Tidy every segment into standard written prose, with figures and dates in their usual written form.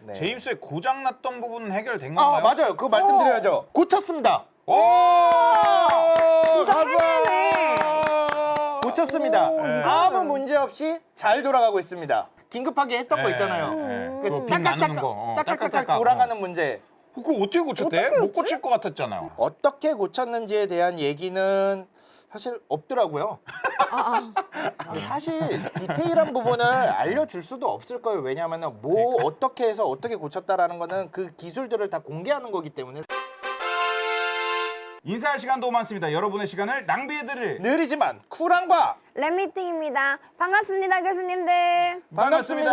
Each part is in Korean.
네. 제임스의 고장났던 부분은 해결된 건가요? 맞아요. 그거 말씀드려야죠. 고쳤습니다. 오! 진짜 가자! 해내네. 고쳤습니다. 네. 아무 문제 없이 잘 돌아가고 있습니다. 긴급하게 했던 거 있잖아요. 그 그 빛 나는 거. 딱딱딱딱 돌아가는 문제. 그거 어떻게 고쳤대? 어떻게 못 했지? 고칠 것 같았잖아요. 어떻게 고쳤는지에 대한 얘기는 사실 없더라고요. 근데 사실 디테일한 부분을 알려줄 수도 없을 거예요. 왜냐하면 뭐 어떻게 해서 어떻게 고쳤다라는 거는 그 기술들을 다 공개하는 거기 때문에 인사할 시간도 많습니다. 여러분의 시간을 낭비해드릴 느리지만 쿨한과 랩미팅입니다. 반갑습니다, 교수님들. 반갑습니다.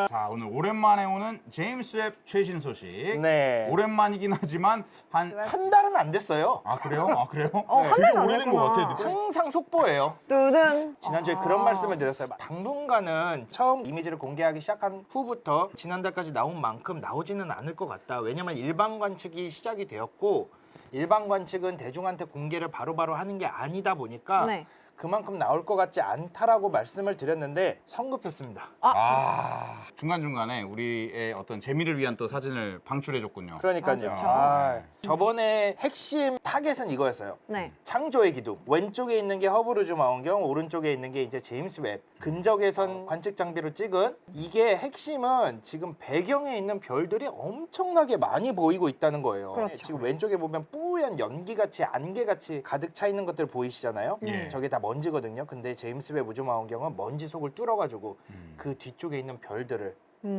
자, 오늘 오랜만에 오는 제임스 웹 최신 소식. 네. 오랜만이긴 하지만 한 달은 안 됐어요. 아 그래요? 아 그래요? 한 되게 달도 안 오래된 것 됐구나. 같아. 항상 속보예요. 두둥. 지난주에 그런 말씀을 드렸어요. 당분간은 처음 이미지를 공개하기 시작한 후부터 지난달까지 나온 만큼 나오지는 않을 것 같다. 왜냐면 일반 관측이 시작이 되었고 일반 관측은 대중한테 공개를 바로바로 하는 게 아니다 보니까 네. 그만큼 나올 것 같지 않다라고 말씀을 드렸는데 성급했습니다. 아 중간중간에 우리의 어떤 재미를 위한 또 사진을 방출해줬군요. 그러니까요. 좋죠. 저번에 핵심 타겟은 이거였어요. 네. 창조의 기둥. 왼쪽에 있는 게 허브루즈 망원경, 오른쪽에 있는 게 이제 제임스 웹. 근적외선 관측 장비로 찍은 이게 핵심은 지금 배경에 있는 별들이 엄청나게 많이 보이고 있다는 거예요. 그렇죠. 지금 왼쪽에 보면 뿌연 연기같이 안개같이 가득 차 있는 것들 보이시잖아요. 예. 저게 다 먼지거든요. 근데 제임스 웹 우주 망원경은 먼지 속을 뚫어가지고 그 뒤쪽에 있는 별들을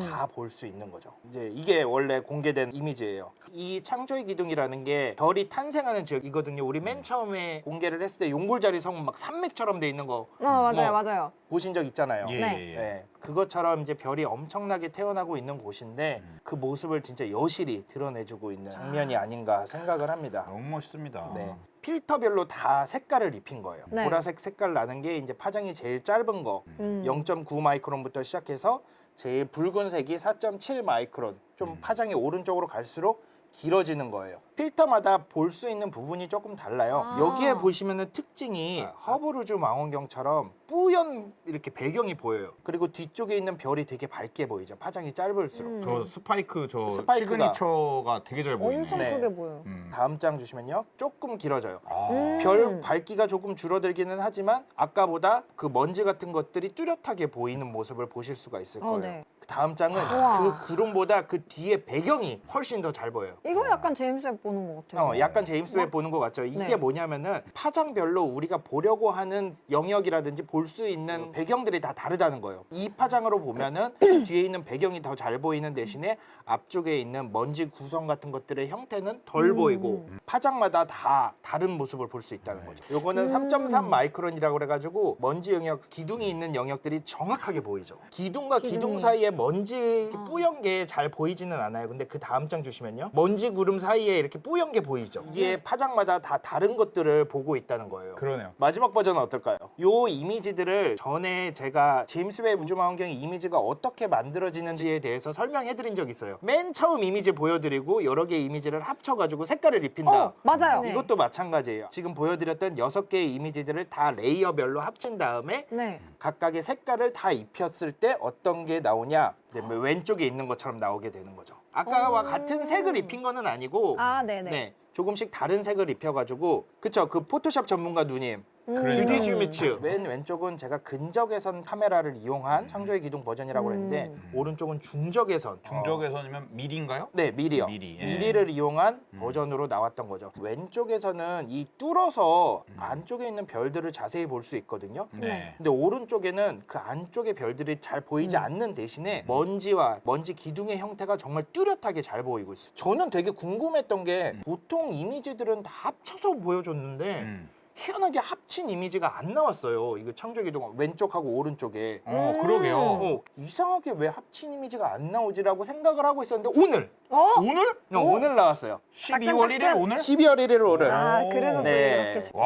다 볼 수 있는 거죠. 이제 이게 원래 공개된 이미지예요. 이 창조의 기둥이라는 게 별이 탄생하는 지역이거든요. 우리 맨 처음에 공개를 했을 때 용골자리 성 막 산맥처럼 돼 있는 거 맞아요, 뭐 맞아요. 보신 적 있잖아요. 예, 네. 예, 예. 네, 그것처럼 이제 별이 엄청나게 태어나고 있는 곳인데 그 모습을 진짜 여실히 드러내주고 있는 장면이 아닌가 생각을 합니다. 너무 멋있습니다. 네. 필터별로 다 색깔을 입힌 거예요. 네. 보라색 색깔 나는 게 이제 파장이 제일 짧은 거 0.9 마이크론부터 시작해서 제일 붉은색이 4.7 마이크론. 좀 파장이 오른쪽으로 갈수록 길어지는 거예요. 필터마다 볼 수 있는 부분이 조금 달라요. 아. 여기에 보시면은 특징이 허브루즈 망원경처럼 뿌연 이렇게 배경이 보여요. 그리고 뒤쪽에 있는 별이 되게 밝게 보이죠. 파장이 짧을수록. 저 스파이크 저 스파이크가. 시그니처가 되게 잘 보이네. 엄청 네. 크게 보여요. 다음 장 주시면요. 조금 길어져요. 아. 별 밝기가 조금 줄어들기는 하지만 아까보다 그 먼지 같은 것들이 뚜렷하게 보이는 모습을 보실 수가 있을 거예요. 네. 그 다음 장은 우와. 그 구름보다 그 뒤에 배경이 훨씬 더 잘 보여요. 이거 약간 제임스 웹 보는 것 같아요. 약간 제임스 웹 보는 것 같죠. 이게 네. 뭐냐면은 파장별로 우리가 보려고 하는 영역이라든지 볼 수 있는 배경들이 다 다르다는 거예요. 이 파장으로 보면은 뒤에 있는 배경이 더 잘 보이는 대신에 앞쪽에 있는 먼지 구성 같은 것들의 형태는 덜 보이고 파장마다 다 다른 모습을 볼 수 있다는 거죠. 요거는 3.3 마이크론이라고 그래가지고 먼지 영역, 기둥이 있는 영역들이 정확하게 보이죠. 기둥과 기둥 사이에 먼지 뿌연 게 잘 보이지는 않아요. 근데 그 다음 장 주시면요. 먼지 구름 사이에 이렇게 뿌연 게 보이죠. 이게 파장마다 다 다른 것들을 보고 있다는 거예요. 그러네요. 마지막 버전은 어떨까요? 요 이미지들을 전에 제가 제임스 웹 우주망원경의 이미지가 어떻게 만들어지는지에 대해서 설명해 드린 적이 있어요. 맨 처음 이미지 보여드리고 여러 개의 이미지를 합쳐가지고 색깔을 입힌다. 맞아요. 이것도 마찬가지예요. 지금 보여드렸던 6개의 이미지들을 다 레이어별로 합친 다음에 네. 각각의 색깔을 다 입혔을 때 어떤 게 나오냐? 네, 왼쪽에 있는 것처럼 나오게 되는 거죠. 아까와 같은 색을 입힌 거는 아니고 네네. 네, 조금씩 다른 색을 입혀가지고 그쵸? 그 포토샵 전문가 누님 그러니까. 주디 슈미츠 맨 왼쪽은 제가 근적외선 카메라를 이용한 창조의 기둥 버전이라고 그랬는데 오른쪽은 중적외선 중적외선이면 미리인가요? 네, 미리요. 미리, 예. 미리를 이용한 버전으로 나왔던 거죠. 왼쪽에서는 이 뚫어서 안쪽에 있는 별들을 자세히 볼 수 있거든요. 네. 근데 오른쪽에는 그 안쪽의 별들이 잘 보이지 않는 대신에 먼지와 먼지 기둥의 형태가 정말 뚜렷하게 잘 보이고 있어요. 저는 되게 궁금했던 게 보통 이미지들은 다 합쳐서 보여줬는데 희한하게 합친 이미지가 안 나왔어요. 이거 창조기둥 왼쪽하고 오른쪽에. 그러게요. 이상하게 왜 합친 이미지가 안 나오지라고 생각을 하고 있었는데 오늘! 오늘? 오늘 나왔어요. 12월 1일 오늘? 12월 1일 오늘. 그래서 또 네. 이렇게. 와.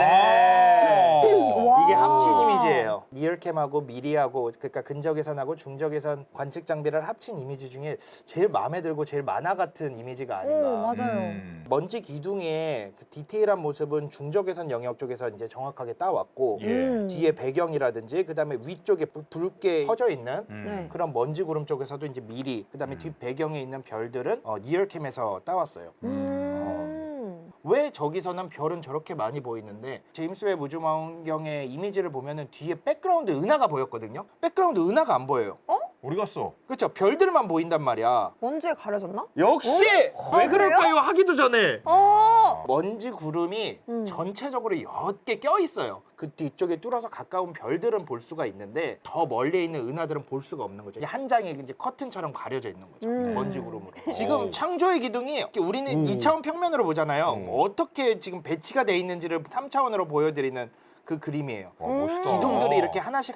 와. 이게 합친 이미지예요. 리얼캠하고 미리하고 그러니까 근적외선하고 중적외선 관측 장비를 합친 이미지 중에 제일 마음에 들고 제일 만화 같은 이미지가 아닌가. 맞아요. 먼지 기둥의 그 디테일한 모습은 중적외선 영역 쪽에서 쪽에서 이제 정확하게 따왔고 예. 뒤에 배경이라든지 그다음에 위쪽에 붉게 퍼져 있는 네. 그런 먼지 구름 쪽에서도 이제 미리 그다음에 뒷 배경에 있는 별들은 니얼캠에서 따왔어요. 왜 저기서는 별은 저렇게 많이 보이는데 제임스 웹 우주망원경의 이미지를 보면은 뒤에 백그라운드 은하가 보였거든요. 백그라운드 은하가 안 보여요. 어디 갔어? 그렇죠. 별들만 보인단 말이야. 먼지에 가려졌나? 역시 왜 그럴까요? 하기도 전에 어. 먼지 구름이 전체적으로 옅게 껴 있어요. 그 뒤쪽에 뚫어서 가까운 별들은 볼 수가 있는데 더 멀리 있는 은하들은 볼 수가 없는 거죠. 한 장의 이제 커튼처럼 가려져 있는 거죠. 먼지 구름으로. 지금 창조의 기둥이 우리는 2차원 평면으로 보잖아요. 어떻게 지금 배치가 돼 있는지를 3차원으로 보여드리는 그 그림이에요. 멋있다. 기둥들이 이렇게 하나씩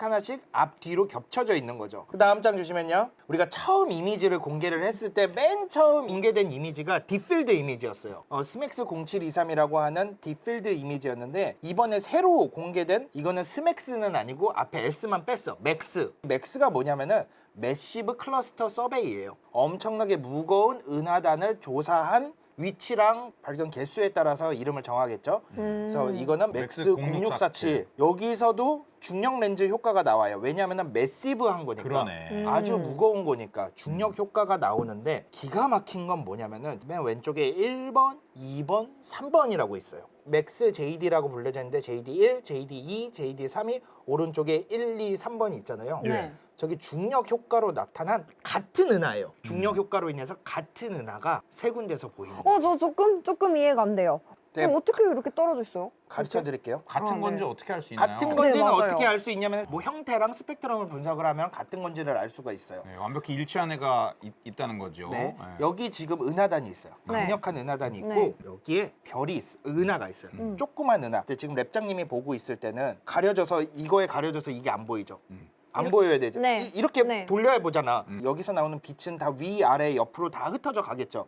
앞 뒤로 겹쳐져 있는 거죠. 그 다음 장 주시면요. 우리가 처음 이미지를 공개를 했을 때 맨 처음 공개된 이미지가 딥필드 이미지였어요. 스맥스 0723이라고 하는 딥필드 이미지였는데 이번에 새로 공개된 이거는 스맥스는 아니고 앞에 S만 뺐어. 맥스. 맥스가 뭐냐면은 매시브 클러스터 서베이예요. 엄청나게 무거운 은하단을 조사한 위치랑 발견 개수에 따라서 이름을 정하겠죠. 그래서 이거는 맥스 0647. 여기서도 중력 렌즈 효과가 나와요. 왜냐하면 매시브한 거니까. 그러네. 아주 무거운 거니까 중력 효과가 나오는데 기가 막힌 건 뭐냐면은 맨 왼쪽에 1번, 2번, 3번이라고 있어요. 맥스 JD라고 불려져 있는데 JD1, JD2, JD3이 오른쪽에 1, 2, 3번이 있잖아요. 네. 저기 중력 효과로 나타난 같은 은하예요. 중력 효과로 인해서 같은 은하가 세 군데서 보이는 거예요. 저 조금 이해가 안 돼요. 네. 그럼 어떻게 이렇게 떨어져 있어요? 가르쳐 드릴게요. 같은 네. 건지 어떻게 할 수 있나요? 같은 건지는 맞아요. 어떻게 알 수 있냐면 뭐 형태랑 스펙트럼을 분석을 하면 같은 건지를 알 수가 있어요. 네, 완벽히 일치한 애가 있다는 거죠. 네. 네. 여기 지금 은하단이 있어요. 네. 강력한 은하단이 있고 네. 여기에 별이 있어. 은하가 있어요. 조그만 은하. 근데 지금 랩장님이 보고 있을 때는 가려져서 이거에 가려져서 이게 안 보이죠. 안 보여야 되죠. 네. 이렇게 네. 돌려야 보잖아. 여기서 나오는 빛은 다 위, 아래, 옆으로 다 흩어져 가겠죠.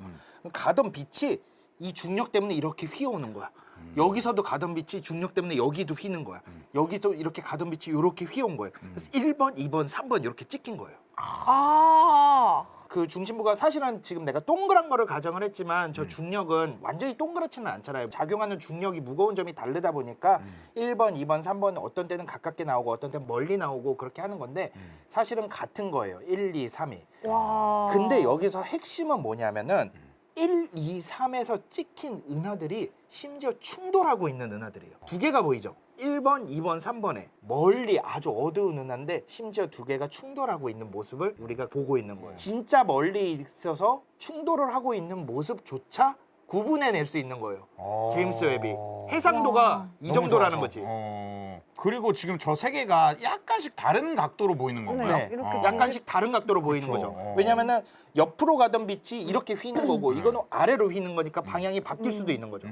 가던 빛이 이 중력 때문에 이렇게 휘어오는 거야. 여기서도 가던 빛이 중력 때문에 여기도 휘는 거야. 여기도 이렇게 가던 빛이 이렇게 휘어온 거예요. 그래서 1번, 2번, 3번 이렇게 찍힌 거예요. 아. 그 중심부가 사실은 지금 내가 동그란 거를 가정을 했지만 저 중력은 완전히 동그랗지는 않잖아요. 작용하는 중력이 무거운 점이 다르다 보니까 1번, 2번, 3번 어떤 때는 가깝게 나오고 어떤 때는 멀리 나오고 그렇게 하는 건데 사실은 같은 거예요. 1, 2, 3이. 와. 근데 여기서 핵심은 뭐냐면은 1, 2, 3에서 찍힌 은하들이 심지어 충돌하고 있는 은하들이에요. 두 개가 보이죠? 1번, 2번, 3번에 멀리 아주 어두운 은하인데 심지어 두 개가 충돌하고 있는 모습을 우리가 보고 있는 거예요. 진짜 멀리 있어서 충돌을 하고 있는 모습조차 구분해낼 수 있는 거예요. 제임스 웹이. 해상도가 이 너무 정도라는 좋아서. 거지. 그리고 지금 저 세 개가 약간씩 다른 각도로 보이는 건가요? 네. 이렇게 약간씩 다른 각도로 보이는 그쵸. 거죠. 왜냐면은 옆으로 가던 빛이 이렇게 휘는 거고 이거는 아래로 휘는 거니까 방향이 바뀔 수도 있는 거죠.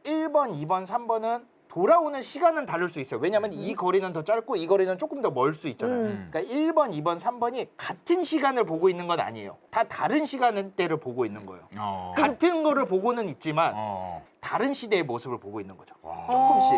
1번, 2번, 3번은 돌아오는 시간은 다를 수 있어요. 왜냐면 이 거리는 더 짧고 이 거리는 조금 더 멀 수 있잖아요. 그러니까 1번, 2번, 3번이 같은 시간을 보고 있는 건 아니에요. 다 다른 시간대를 보고 있는 거예요. 같은 거를 보고는 있지만 다른 시대의 모습을 보고 있는 거죠. 조금씩.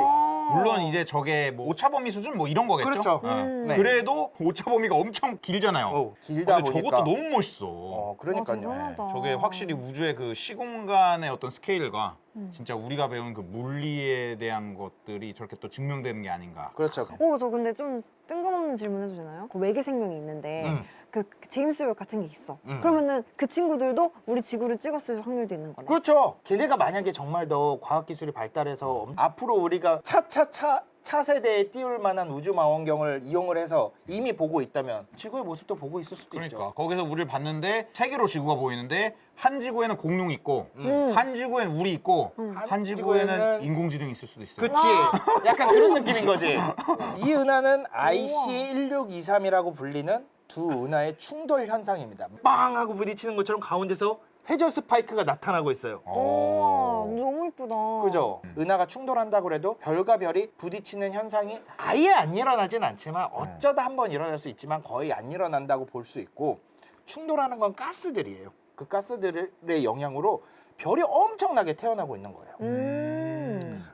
물론 이제 저게 뭐 오차범위 수준 뭐 이런 거겠죠? 그렇죠. 네. 그래도 오차범위가 엄청 길잖아요. 길다 근데 보니까. 저것도 너무 멋있어. 그러니까요. 대단하다. 저게 확실히 우주의 그 시공간의 어떤 스케일과 진짜 우리가 배운 그 물리에 대한 것들이 저렇게 또 증명되는 게 아닌가. 그렇죠. 저 근데 좀 뜬금없는 질문 해도 되나요? 그 외계 생명이 있는데 그 제임스 웹 같은 게 있어. 그러면은 그 친구들도 우리 지구를 찍었을 확률도 있는 거네. 그렇죠. 걔네가 만약에 정말 더 과학기술이 발달해서 앞으로 우리가 차세대에 띄울 만한 우주망원경을 이용을 해서 이미 보고 있다면 지구의 모습도 보고 있을 수도 그러니까 있죠. 거기서 우리를 봤는데 세 개로 지구가 보이는데 한 지구에는 공룡 있고 한 지구에는 우리 있고 한 지구에는 지구에는 인공지능이 있을 수도 있어요. 그치. 약간 그런 느낌인 거지. 이 은하는 IC1623이라고 불리는 두 은하의 충돌 현상입니다. 빵 하고 부딪히는 것처럼 가운데서 회절 스파이크가 나타나고 있어요. 우와, 너무 이쁘다. 그죠? 은하가 충돌한다고 해도 별과 별이 부딪히는 현상이 아예 안 일어나진 않지만 어쩌다 한번 일어날 수 있지만 거의 안 일어난다고 볼 수 있고 충돌하는 건 가스들이에요. 그 가스들의 영향으로 별이 엄청나게 태어나고 있는 거예요.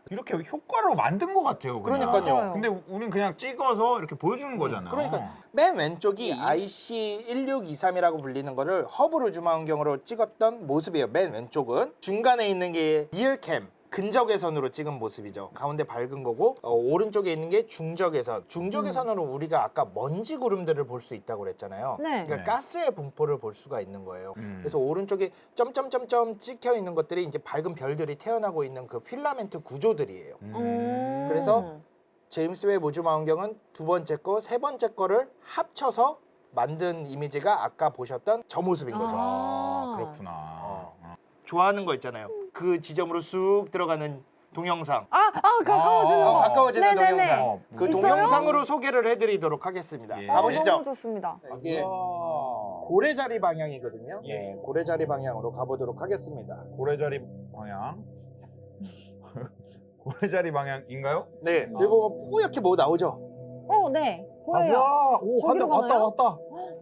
이렇게 효과로 만든 것 같아요. 그냥. 그러니까요. 맞아요. 근데 우린 그냥 찍어서 이렇게 보여주는 거잖아요. 그러니까 맨 왼쪽이 IC1623이라고 불리는 거를 허블 우주망원경으로 찍었던 모습이에요. 맨 왼쪽은 중간에 있는 게 니얼캠 근적외선으로 찍은 모습이죠. 가운데 밝은 거고 오른쪽에 있는 게 중적외선. 중적외선으로 우리가 아까 먼지 구름들을 볼 수 있다고 그랬잖아요. 네. 그러니까 네. 가스의 분포를 볼 수가 있는 거예요. 그래서 오른쪽에 점점점점 찍혀 있는 것들이 이제 밝은 별들이 태어나고 있는 그 필라멘트 구조들이에요. 그래서 제임스 웹 우주망원경은 두 번째 거, 세 번째 거를 합쳐서 만든 이미지가 아까 보셨던 저 모습인 거죠. 아, 그렇구나. 좋아하는 거 있잖아요. 그 지점으로 쑥 들어가는 동영상. 가까워지는 거. 가까워지는 네네네. 동영상. 그 있어요? 동영상으로 소개를 해드리도록 하겠습니다. 예. 가보시죠. 너무 좋습니다. 이게 고래자리 방향이거든요. 예, 고래자리 방향으로 가보도록 하겠습니다. 고래자리 방향. 고래자리 방향인가요? 네, 여기 보면 뿌옇게 뭐 나오죠? 네. 보여요. 오, 저기로 왔다 가나요? 왔다.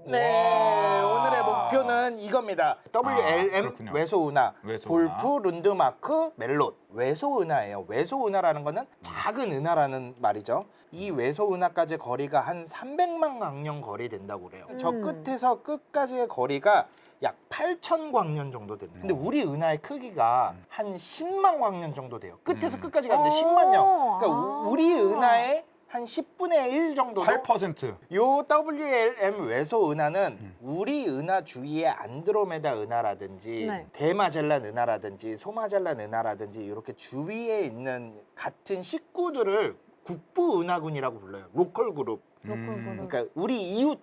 네, 와. 오늘의 목표는 이겁니다. WLM 그렇군요. 외소은하, 외소은하. 볼프, 룬드마크, 멜롯. 외소은하예요. 외소은하라는 거는 작은 은하라는 말이죠. 이 외소은하까지 거리가 한 300만 광년 거리 된다고 그래요. 저 끝에서 끝까지의 거리가 약 8천 광년 정도 됩니다. 근데 우리 은하의 크기가 한 10만 광년 정도 돼요. 끝에서 끝까지 가는데 10만 년. 그러니까 우리 은하의 한 10분의 1 정도도 8%. 요 WLM 외소 은하는 우리 은하 주위에 안드로메다 은하라든지 네. 대마젤란 은하라든지 소마젤란 은하라든지 이렇게 주위에 있는 같은 식구들을 국부 은하군이라고 불러요. 로컬 그룹. 그러니까 우리 이웃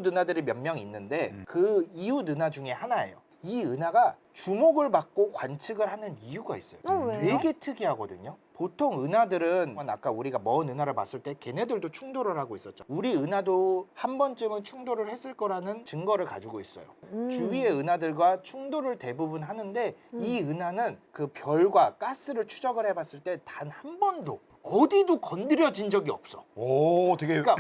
은하들이 몇 명 있는데 그 이웃 은하 중에 하나예요. 이 은하가 주목을 받고 관측을 하는 이유가 있어요. 왜요? 되게 특이하거든요. 보통 은하들은 아까 우리가 먼 은하를 봤을 때 걔네들도 충돌을 하고 있었죠. 우리 은하도 한 번쯤은 충돌을 했을 거라는 증거를 가지고 있어요. 주위의 은하들과 충돌을 대부분 하는데 이 은하는 그 별과 가스를 추적을 해봤을 때 단 한 번도 어디도 건드려진 적이 없어. 오, 되게 그러니까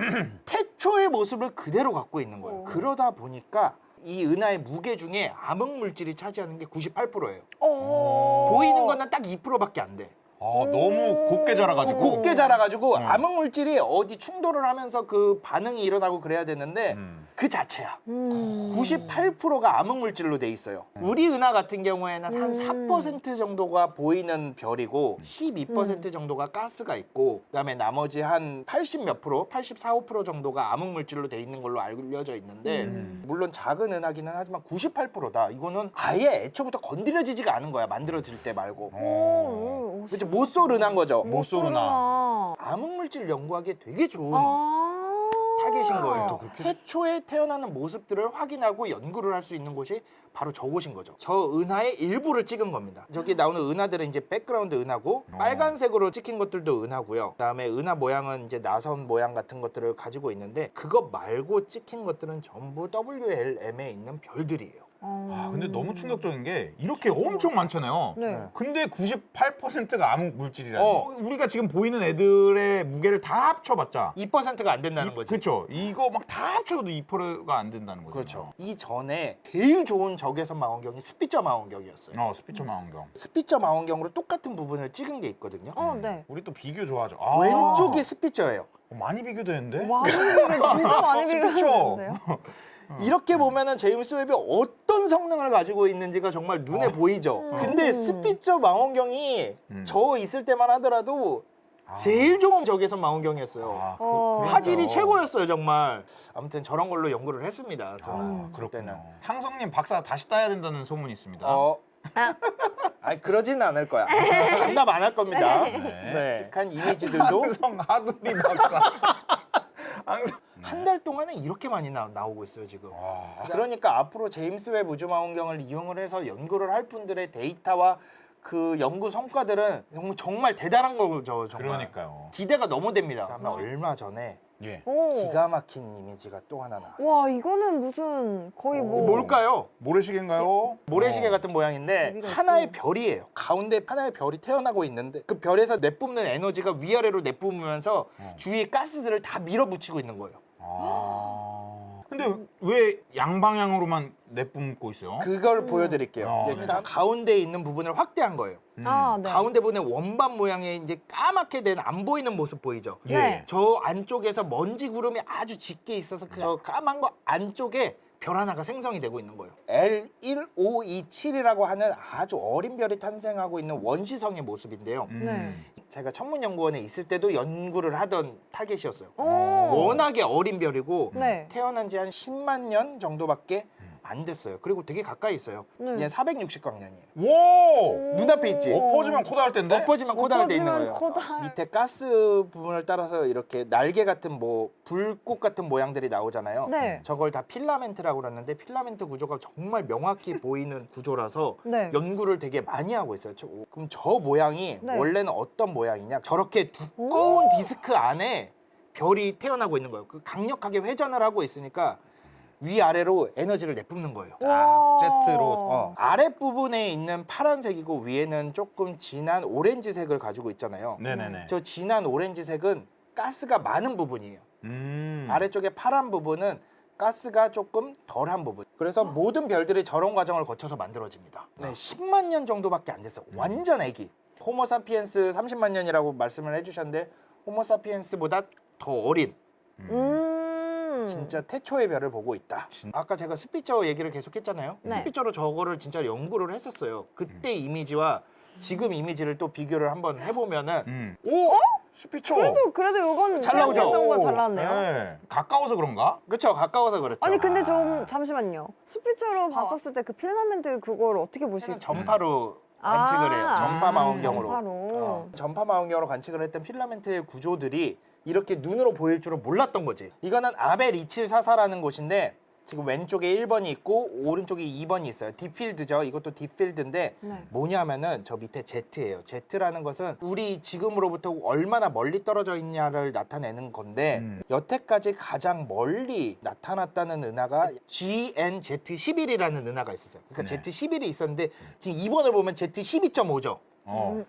태초의 모습을 그대로 갖고 있는 거예요. 그러다 보니까 이 은하의 무게 중에 암흑 물질이 차지하는 게 98%예요. 보이는 거는 딱 2%밖에 안 돼. 너무 곱게 자라가지고. 곱게 자라가지고 암흑 물질이 어디 충돌을 하면서 그 반응이 일어나고 그래야 되는데 그 자체야. 98%가 암흑 물질로 돼 있어요. 우리 은하 같은 경우에는 한 4% 정도가 보이는 별이고 12% 정도가 가스가 있고 그다음에 나머지 한 80 몇 프로, 84, 5% 정도가 암흑 물질로 돼 있는 걸로 알려져 있는데 물론 작은 은하기는 하지만 98%다. 이거는 아예 애초부터 건드려지지가 않은 거야. 만들어질 때 말고. 그렇죠. 못 쏠은한 거죠. 못 쏘르나. 암흑 물질 연구하기에 되게 좋은 타겟인 거예요. 태초에 태어나는 모습들을 확인하고 연구를 할 수 있는 곳이 바로 저곳인 거죠. 저 은하의 일부를 찍은 겁니다. 저기 나오는 은하들은 이제 백그라운드 은하고 빨간색으로 찍힌 것들도 은하고요. 그다음에 은하 모양은 이제 나선 모양 같은 것들을 가지고 있는데 그거 말고 찍힌 것들은 전부 WLM에 있는 별들이에요. 근데 너무 충격적인 게 이렇게 엄청 많잖아요. 네. 근데 98%가 암흑 물질이라니. 우리가 지금 보이는 애들의 무게를 다 합쳐봤자 2%가 안 된다는 거지. 그렇죠. 이거 막 다 합쳐도 2%가 안 된다는 거죠. 그렇죠. 이 전에 제일 좋은 적외선 망원경이 스피처 망원경이었어요. 스피처 망원경. 스피처 망원경으로 똑같은 부분을 찍은 게 있거든요. 네. 우리 또 비교 좋아하죠. 왼쪽이 스피처예요. 많이 비교되는데? 많이 비교돼. 진짜 많이 비교되는데요? 이렇게 보면은 제임스 웹이 어떤 성능을 가지고 있는지가 정말 눈에 보이죠. 근데 스피처 망원경이 저 있을 때만 하더라도 제일 좋은 적외선 망원경이었어요. 화질이 최고였어요, 정말. 아무튼 저런 걸로 연구를 했습니다. 저는 그렇군요. 향성님 박사 다시 따야 된다는 소문이 있습니다. 아니 그러진 않을 거야. 반납 안 할 겁니다. 네. 한 이미지들도 항성 하두리 박사. 항상 한 달 동안에 이렇게 많이 나오고 있어요 지금. 그러니까 앞으로 제임스 웹 우주망원경을 이용을 해서 연구를 할 분들의 데이터와 그 연구 성과들은 정말 대단한 거죠. 정말. 그러니까요. 기대가 너무 됩니다. 그다음에 얼마 전에 예. 기가 막힌 이미지가 또 하나 나왔어요. 와, 이거는 무슨 거의 뭐 뭘까요? 모래시계인가요? 모래시계 같은 모양인데 재미가 하나의 있고. 별이에요. 가운데 하나의 별이 태어나고 있는데 그 별에서 내뿜는 에너지가 위아래로 내뿜으면서 주위에 가스들을 다 밀어붙이고 있는 거예요. 근데 왜 양방향으로만 내뿜고 있어요? 그걸 보여드릴게요. 이제 네. 저 가운데 있는 부분을 확대한 거예요. 네. 가운데 부분에 원반 모양의 이제 까맣게 된 안 보이는 모습 보이죠? 예. 네. 저 안쪽에서 먼지 구름이 아주 짙게 있어서 저 까만 거 안쪽에 별 하나가 생성이 되고 있는 거예요. L1527이라고 하는 아주 어린 별이 탄생하고 있는 원시성의 모습인데요. 네. 제가 천문연구원에 있을 때도 연구를 하던 타겟이었어요. 오. 워낙에 어린 별이고 네. 태어난 지 한 10만 년 정도밖에 안 됐어요. 그리고 되게 가까이 있어요. 네. 얘 460광년이에요. 오! 눈앞에 있지? 엎어지면 코다할 텐데? 엎어지면 코다할 때 있는 엎어지면 거예요. 코다할. 밑에 가스 부분을 따라서 이렇게 날개 같은 뭐 불꽃 같은 모양들이 나오잖아요. 네. 저걸 다 필라멘트라고 그러는데 필라멘트 구조가 정말 명확히 보이는 구조라서 네. 연구를 되게 많이 하고 있어요. 그럼 저 모양이 네. 원래는 어떤 모양이냐? 저렇게 두꺼운 디스크 안에 별이 태어나고 있는 거예요. 그 강력하게 회전을 하고 있으니까 위아래로 에너지를 내뿜는 거예요. 와. 제트로. 아랫부분에 있는 파란색이고 위에는 조금 진한 오렌지색을 가지고 있잖아요. 네네네. 저 진한 오렌지색은 가스가 많은 부분이에요. 아래쪽에 파란 부분은 가스가 조금 덜한 부분. 그래서 모든 별들이 저런 과정을 거쳐서 만들어집니다. 네, 10만 년 정도밖에 안 됐어요. 완전 애기. 호모사피엔스 30만 년이라고 말씀을 해주셨는데 호모사피엔스보다 더 어린 진짜 태초의 별을 보고 있다. 아까 제가 스피처 얘기를 계속 했잖아요. 네. 스피처로 저거를 진짜 연구를 했었어요. 그때 이미지와 지금 이미지를 또 비교를 한번 해보면은 오! 스피처. 그래도 이건 잘 나오죠? 생각했던 거잘 나왔네요. 네. 가까워서 그런가? 그쵸, 가까워서 그렇죠. 아니 근데 좀 잠시만요. 스피처로 봤었을 때 그 필라멘트 그걸 어떻게 볼 수 저는 있죠? 전파로 관측을 해요. 전파 망원경으로. 전파로. 전파 망원경으로 관측을 했던 필라멘트의 구조들이 이렇게 눈으로 보일 줄은 몰랐던 거지. 이거는 아벨 2744라는 곳인데 지금 왼쪽에 1번이 있고 오른쪽에 2번이 있어요. 딥필드죠. 이것도 딥필드인데 네. 뭐냐면은 저 밑에 Z예요. Z라는 것은 우리 지금으로부터 얼마나 멀리 떨어져 있냐를 나타내는 건데 여태까지 가장 멀리 나타났다는 은하가 GNZ11이라는 은하가 있었어요. 그러니까 네. Z11이 있었는데 지금 2번을 보면 Z12.5죠.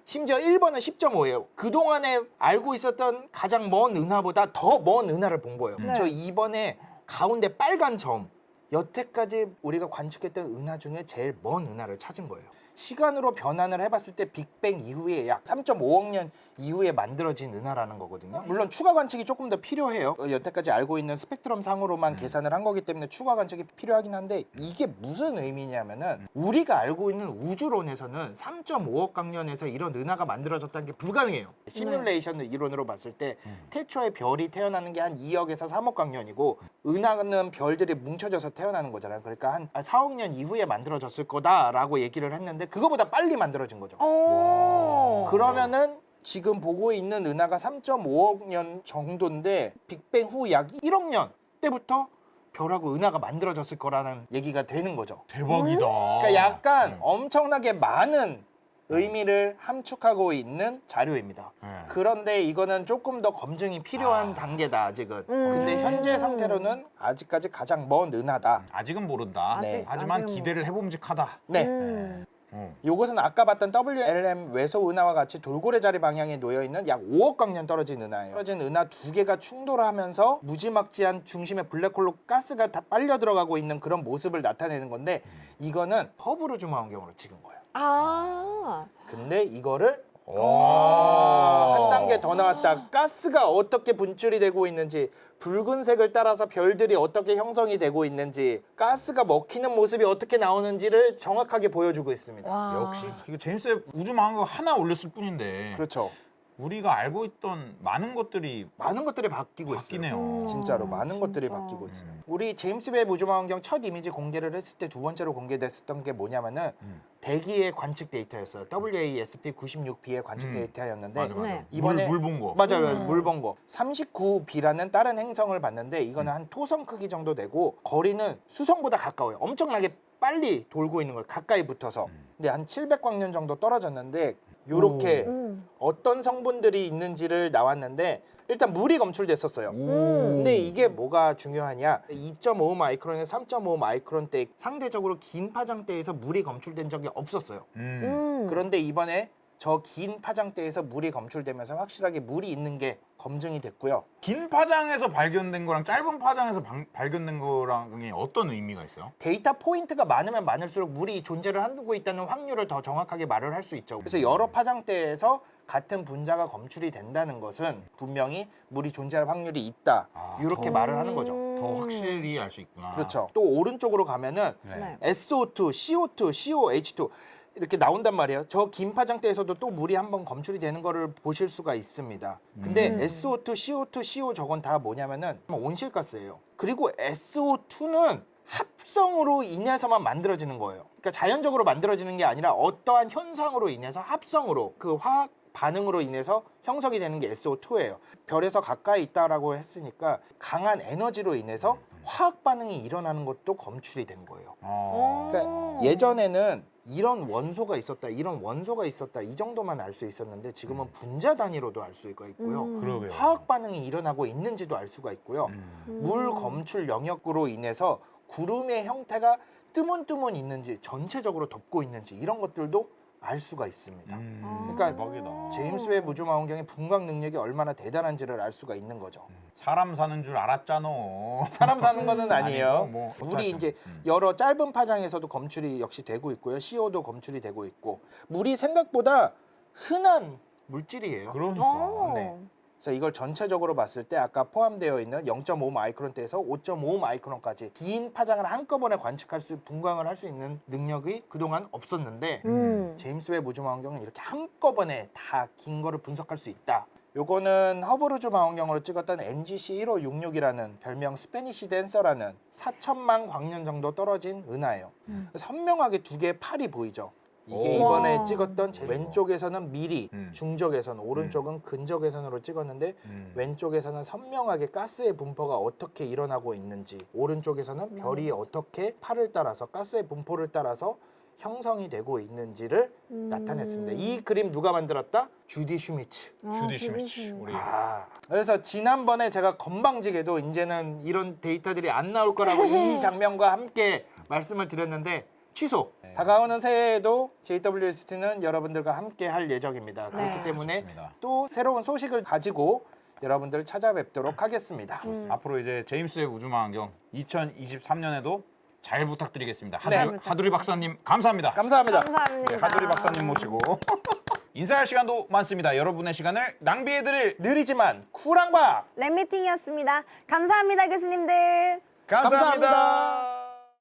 심지어 1번은 10.5예요. 그동안에 알고 있었던 가장 먼 은하보다 더 먼 은하를 본 거예요. 네. 저 2번에 가운데 빨간 점, 여태까지 우리가 관측했던 은하 중에 제일 먼 은하를 찾은 거예요. 시간으로 변환을 해봤을 때 빅뱅 이후에 약 3.5억 년 이후에 만들어진 은하라는 거거든요. 물론 추가 관측이 조금 더 필요해요. 여태까지 알고 있는 스펙트럼 상으로만 계산을 한 거기 때문에 추가 관측이 필요하긴 한데 이게 무슨 의미냐면은 우리가 알고 있는 우주론에서는 3.5억 광년에서 이런 은하가 만들어졌다는 게 불가능해요. 시뮬레이션 이론으로 봤을 때 태초에 별이 태어나는 게 한 2억에서 3억 광년이고 은하는 별들이 뭉쳐져서 태어나는 거잖아요. 그러니까 한 4억 년 이후에 만들어졌을 거다라고 얘기를 했는데 그거보다 빨리 만들어진 거죠. 오. 그러면은 지금 보고 있는 은하가 3.5억 년 정도인데 빅뱅 후 약 1억 년 때부터 별하고 은하가 만들어졌을 거라는 얘기가 되는 거죠. 대박이다. 그러니까 약간 엄청나게 많은 의미를 함축하고 있는 자료입니다. 그런데 이거는 조금 더 검증이 필요한 단계다 아직은. 근데 현재 상태로는 아직까지 가장 먼 은하다. 아직은 모른다. 네. 하지만 아직은 기대를 해봄직하다. 네. 이것은 아까 봤던 WLM 외소 은하와 같이 돌고래 자리 방향에 놓여 있는 약 5억 광년 떨어진 은하예요. 떨어진 은하 두 개가 충돌하면서 무지막지한 중심에 블랙홀로 가스가 다 빨려 들어가고 있는 그런 모습을 나타내는 건데 이거는 허블 우주 망원경으로 찍은 거예요. 아. 근데 이거를 오. 한 단계 더 나왔다. 가스가 어떻게 분출이 되고 있는지, 붉은색을 따라서 별들이 어떻게 형성이 되고 있는지, 가스가 먹히는 모습이 어떻게 나오는지를 정확하게 보여주고 있습니다. 와. 역시 이거 제임스 우주 망원경 하나 올렸을 뿐인데 그렇죠. 우리가 알고 있던 많은 것들이 많은 것들이 바뀌고 있어요. 바뀌네요. 진짜로 많은 진짜. 것들이 바뀌고 있어요. 우리 제임스 웹 우주망원경 첫 이미지 공개를 했을 때 두 번째로 공개됐었던 게 뭐냐면은 대기의 관측 데이터였어요. WASP-96B의 관측 데이터였는데 맞아, 맞아. 네. 이번에 물 본 거. 맞아요. 물 본 거. 39B라는 다른 행성을 봤는데 이거는 한 토성 크기 정도 되고 거리는 수성보다 가까워요. 엄청나게 빨리 돌고 있는 거예요. 가까이 붙어서. 근데 한 700광년 정도 떨어졌는데 요렇게 어떤 성분들이 있는지를 나왔는데 일단 물이 검출됐었어요. 근데 이게 뭐가 중요하냐? 2.5 마이크론에서 3.5 마이크론대 상대적으로 긴 파장대에서 물이 검출된 적이 없었어요. 그런데 이번에 저 긴 파장대에서 물이 검출되면서 확실하게 물이 있는 게 검증이 됐고요. 긴 파장에서 발견된 거랑 짧은 파장에서 발견된 거랑이 어떤 의미가 있어요? 데이터 포인트가 많으면 많을수록 물이 존재를 하고 있다는 확률을 더 정확하게 말을 할 수 있죠. 그래서 여러 파장대에서 같은 분자가 검출이 된다는 것은 분명히 물이 존재할 확률이 있다. 이렇게 말을 하는 거죠. 더 확실히 알 수 있구나. 그렇죠. 또 오른쪽으로 가면은 네. SO2, CO2, COH2 이렇게 나온단 말이에요. 저 긴 파장대에서도 또 물이 한번 검출이 되는 거를 보실 수가 있습니다. 근데 SO2, CO2, CO 저건 다 뭐냐면은 온실가스예요. 그리고 SO2는 합성으로 인해서만 만들어지는 거예요. 그러니까 자연적으로 만들어지는 게 아니라 어떠한 현상으로 인해서 합성으로 그 화학 반응으로 인해서 형성이 되는 게 SO2예요. 별에서 가까이 있다라고 했으니까 강한 에너지로 인해서 화학 반응이 일어나는 것도 검출이 된 거예요. 그러니까 예전에는 이런 원소가 있었다, 이런 원소가 있었다 이 정도만 알 수 있었는데 지금은 분자 단위로도 알 수가 있고요. 그러게요. 화학 반응이 일어나고 있는지도 알 수가 있고요. 물 검출 영역으로 인해서 구름의 형태가 뜨문뜨문 있는지 전체적으로 덮고 있는지 이런 것들도 알 수가 있습니다. 그러니까 대박이다. 제임스 웹 우주망원경의 분광 능력이 얼마나 대단한지를 알 수가 있는 거죠. 사람 사는 줄 알았잖아. 사람 사는 거는 아니에요. 아니고 뭐 물이 어쨌든. 이제 여러 짧은 파장에서도 검출이 역시 되고 있고요. CO도 검출이 되고 있고 물이 생각보다 흔한 물질이에요. 그러니까. 네. 그래서 이걸 전체적으로 봤을 때 아까 포함되어 있는 0.5 마이크론대에서 5.5 마이크론까지 긴 파장을 한꺼번에 관측할 수, 분광을 할 수 있는 능력이 그동안 없었는데 제임스 웹 우주망원경은 이렇게 한꺼번에 다 긴 거를 분석할 수 있다. 요거는 허블 우주망원경으로 찍었던 NGC 1566이라는 별명 스페니시 댄서라는 4천만 광년 정도 떨어진 은하예요. 선명하게 두 개의 팔이 보이죠. 이게 오. 이번에 와. 찍었던 왼쪽에서는 미리, 중적외선, 오른쪽은 근적외선으로 찍었는데 왼쪽에서는 선명하게 가스의 분포가 어떻게 일어나고 있는지, 오른쪽에서는 별이 어떻게 팔을 따라서 가스의 분포를 따라서 형성이 되고 있는지를 나타냈습니다. 이 그림 누가 만들었다? 주디 슈미츠. 주디 슈미츠. 우리 그래서 지난번에 제가 건방지게도 이제는 이런 데이터들이 안 나올 거라고 이 장면과 함께 말씀을 드렸는데 취소. 다가오는 새해에도 JWST는 여러분들과 함께 할 예정입니다. 그렇기 네. 때문에 좋습니다. 또 새로운 소식을 가지고 여러분들 찾아뵙도록 하겠습니다. 앞으로 이제 제임스 웹 우주망원경 2023년에도 잘 부탁드리겠습니다. 네. 하두리 박사님 감사합니다. 감사합니다. 감사합니다. 네, 하두리 박사님 모시고 인사할 시간도 많습니다. 여러분의 시간을 낭비해드릴 느리지만 쿨한 과학. 랩미팅이었습니다. 감사합니다, 교수님들. 감사합니다. 감사합니다.